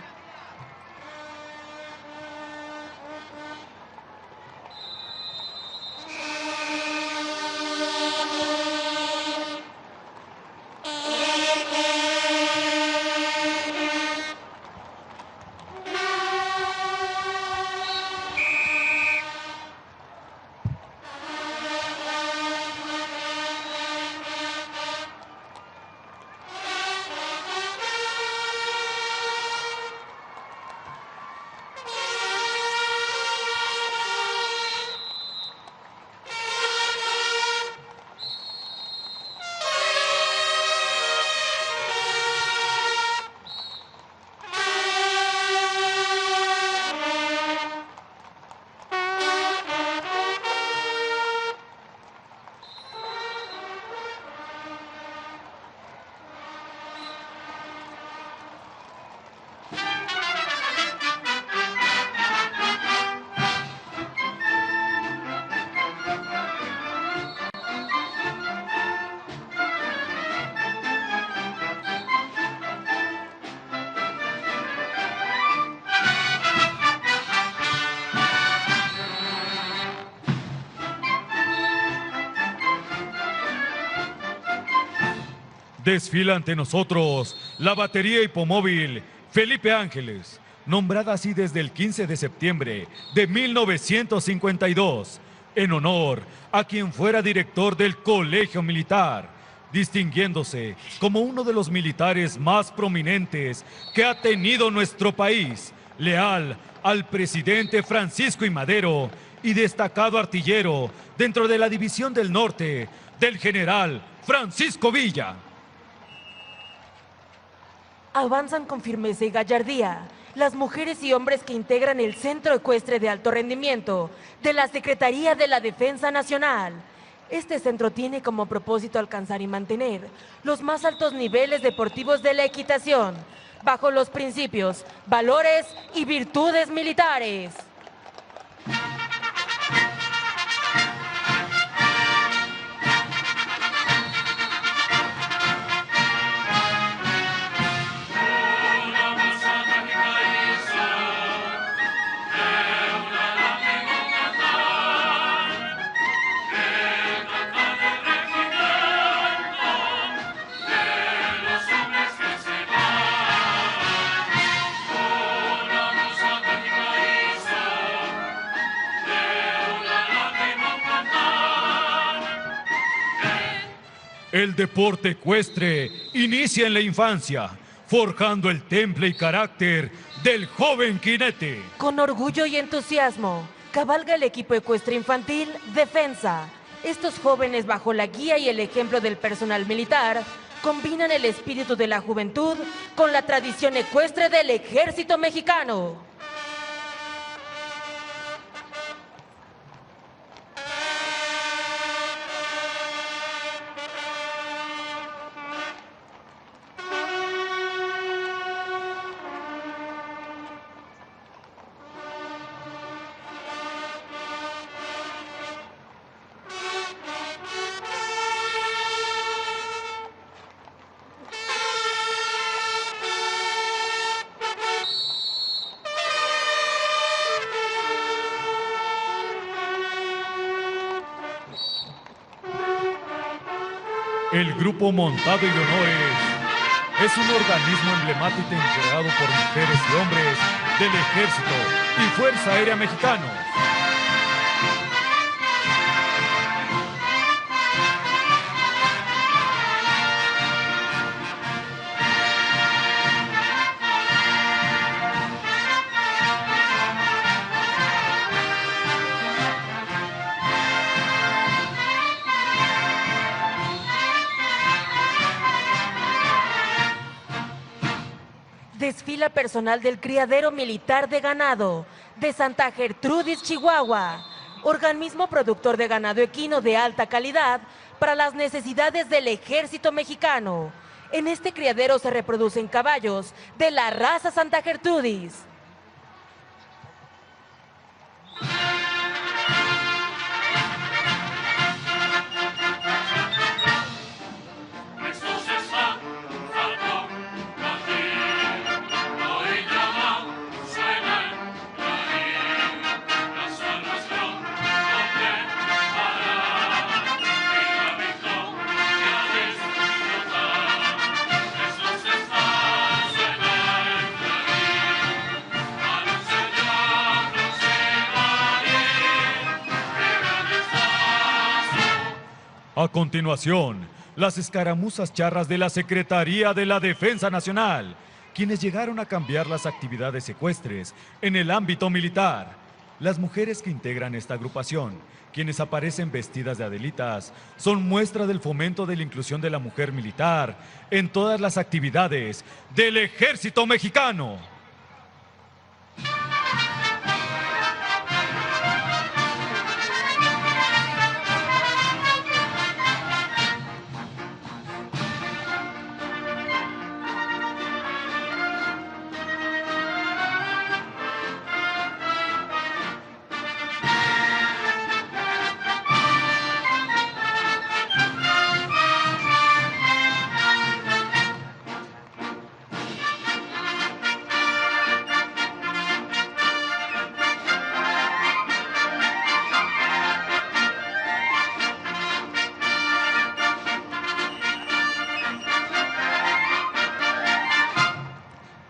Desfila ante nosotros la batería hipomóvil Felipe Ángeles, nombrada así desde el 15 de septiembre de 1952, en honor a quien fuera director del Colegio Militar, distinguiéndose como uno de los militares más prominentes que ha tenido nuestro país, leal al presidente Francisco I. Madero y destacado artillero dentro de la División del Norte del general Francisco Villa. Avanzan con firmeza y gallardía las mujeres y hombres que integran el Centro Ecuestre de Alto Rendimiento de la Secretaría de la Defensa Nacional. Este centro tiene como propósito alcanzar y mantener los más altos niveles deportivos de la equitación, bajo los principios, valores y virtudes militares. El deporte ecuestre inicia en la infancia, forjando el temple y carácter del joven jinete. Con orgullo y entusiasmo, cabalga el equipo ecuestre infantil Defensa. Estos jóvenes, bajo la guía y el ejemplo del personal militar, combinan el espíritu de la juventud con la tradición ecuestre del ejército mexicano. El Grupo Montado y de Honores es un organismo emblemático integrado por mujeres y hombres del Ejército y Fuerza Aérea Mexicanos. Desfila personal del Criadero Militar de Ganado de Santa Gertrudis, Chihuahua, organismo productor de ganado equino de alta calidad para las necesidades del Ejército Mexicano. En este criadero se reproducen caballos de la raza Santa Gertrudis. A continuación, las escaramuzas charras de la Secretaría de la Defensa Nacional, quienes llegaron a cambiar las actividades ecuestres en el ámbito militar. Las mujeres que integran esta agrupación, quienes aparecen vestidas de adelitas, son muestra del fomento de la inclusión de la mujer militar en todas las actividades del Ejército Mexicano.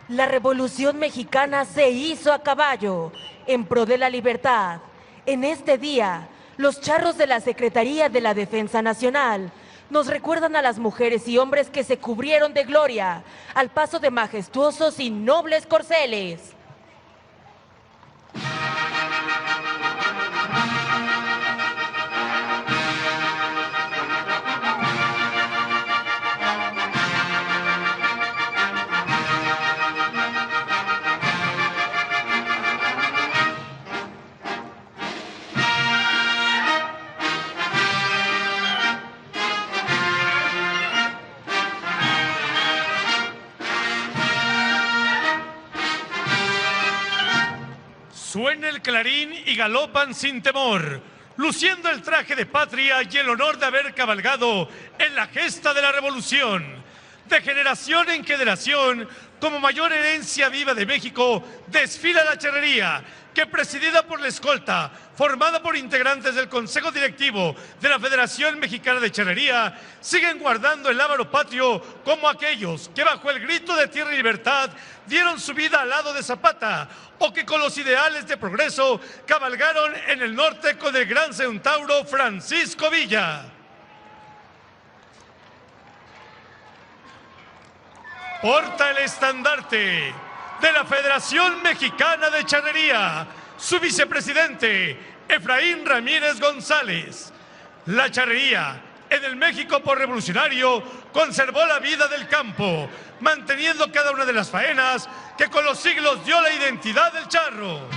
La Revolución Mexicana se hizo a caballo, en pro de la libertad. En este día, los charros de la Secretaría de la Defensa Nacional nos recuerdan a las mujeres y hombres que se cubrieron de gloria al paso de majestuosos y nobles corceles. Suena el clarín y galopan sin temor, luciendo el traje de patria y el honor de haber cabalgado en la gesta de la revolución. De generación en generación, como mayor herencia viva de México, desfila la charrería, que presidida por la escolta, formada por integrantes del Consejo Directivo de la Federación Mexicana de Charrería, siguen guardando el lábaro patrio como aquellos que bajo el grito de tierra y libertad dieron su vida al lado de Zapata, o que con los ideales de progreso cabalgaron en el norte con el gran centauro Francisco Villa. Porta el estandarte de la Federación Mexicana de Charrería, su vicepresidente, Efraín Ramírez González. La charrería, en el México revolucionario, conservó la vida del campo, manteniendo cada una de las faenas que con los siglos dio la identidad del charro.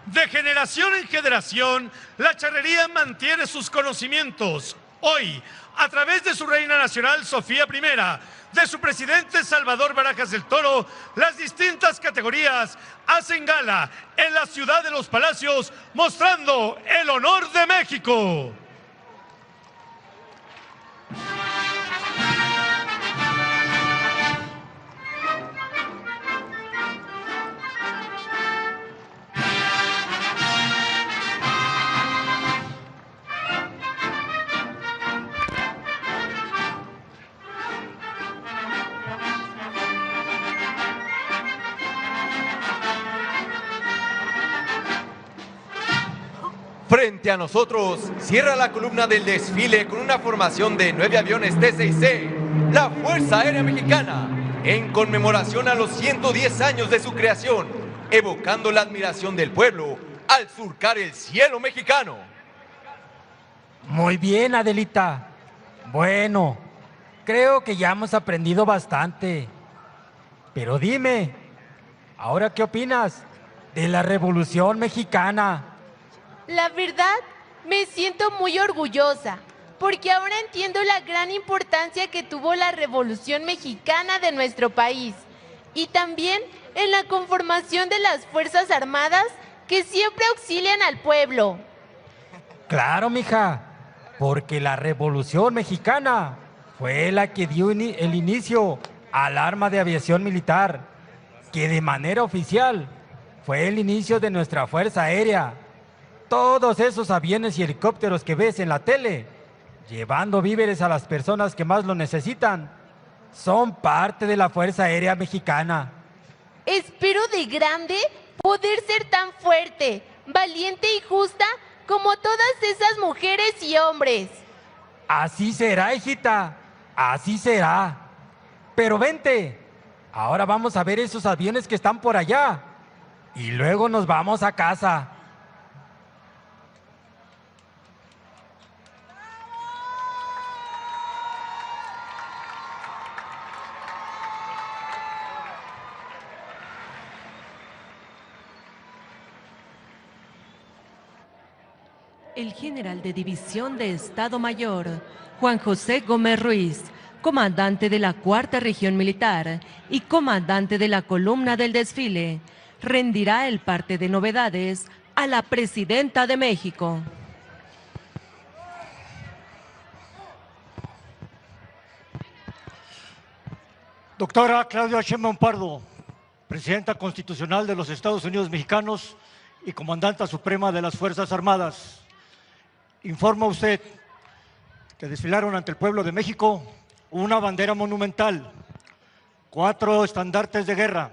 De generación en generación, la charrería mantiene sus conocimientos, Hoy, a través de su reina nacional Sofía I, de su presidente Salvador Barajas del Toro, las distintas categorías hacen gala en la ciudad de los Palacios, mostrando el honor de México. Frente a nosotros, cierra la columna del desfile con una formación de 9 aviones T-6C, la Fuerza Aérea Mexicana, en conmemoración a los 110 años de su creación, evocando la admiración del pueblo al surcar el cielo mexicano. Muy bien, Adelita. Bueno, creo que ya hemos aprendido bastante. Pero dime, ¿ahora qué opinas de la Revolución Mexicana? La verdad, me siento muy orgullosa, porque ahora entiendo la gran importancia que tuvo la Revolución Mexicana de nuestro país, y también en la conformación de las Fuerzas Armadas que siempre auxilian al pueblo. Claro, mija, porque la Revolución Mexicana fue la que dio el inicio al arma de aviación militar, que de manera oficial fue el inicio de nuestra Fuerza Aérea. Todos esos aviones y helicópteros que ves en la tele, llevando víveres a las personas que más lo necesitan, son parte de la Fuerza Aérea Mexicana. Espero de grande poder ser tan fuerte, valiente y justa como todas esas mujeres y hombres. Así será, hijita, así será. Pero vente, ahora vamos a ver esos aviones que están por allá y luego nos vamos a casa. El general de División de Estado Mayor, Juan José Gómez Ruiz, comandante de la Cuarta Región Militar y comandante de la columna del desfile, rendirá el parte de novedades a la Presidenta de México. Doctora Claudia Sheinbaum Pardo, Presidenta Constitucional de los Estados Unidos Mexicanos y Comandanta Suprema de las Fuerzas Armadas. Informa usted que desfilaron ante el pueblo de México una bandera monumental, 4 estandartes de guerra,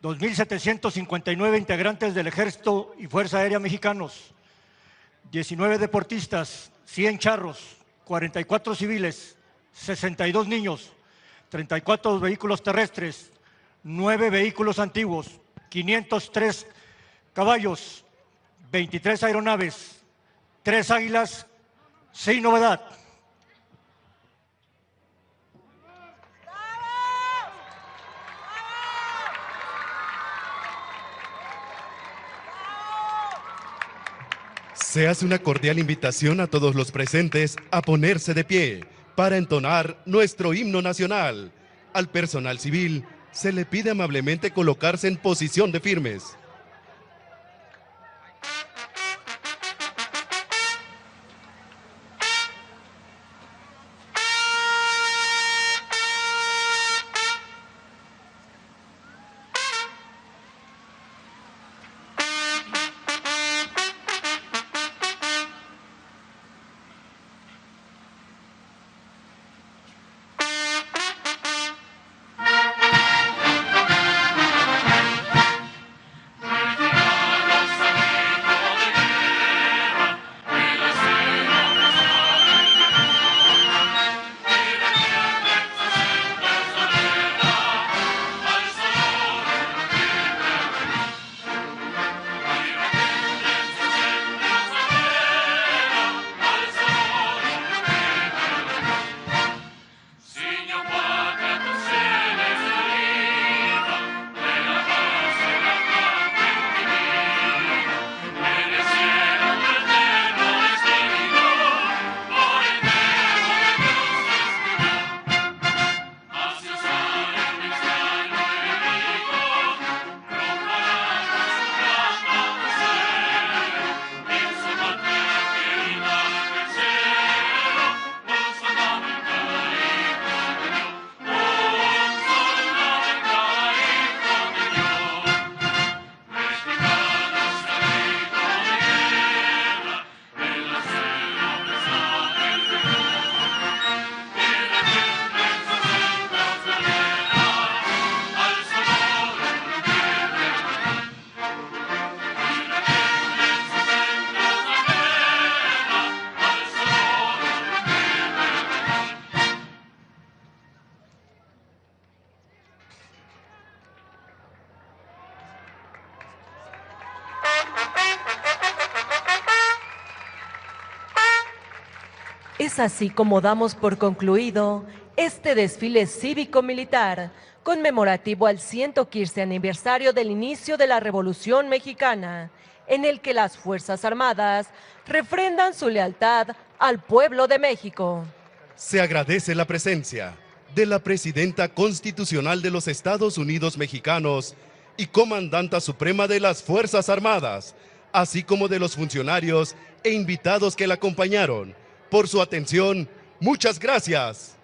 2.759 integrantes del Ejército y Fuerza Aérea mexicanos, 19 deportistas, 100 charros, 44 civiles, 62 niños, 34 vehículos terrestres, 9 vehículos antiguos, 503 caballos, 23 aeronaves, 3 águilas, sin novedad. Se hace una cordial invitación a todos los presentes a ponerse de pie para entonar nuestro himno nacional. Al personal civil se le pide amablemente colocarse en posición de firmes. Es así como damos por concluido este desfile cívico-militar conmemorativo al 115 aniversario del inicio de la Revolución Mexicana, en el que las Fuerzas Armadas refrendan su lealtad al pueblo de México. Se agradece la presencia de la Presidenta Constitucional de los Estados Unidos Mexicanos y Comandanta Suprema de las Fuerzas Armadas, así como de los funcionarios e invitados que la acompañaron. Por su atención, muchas gracias.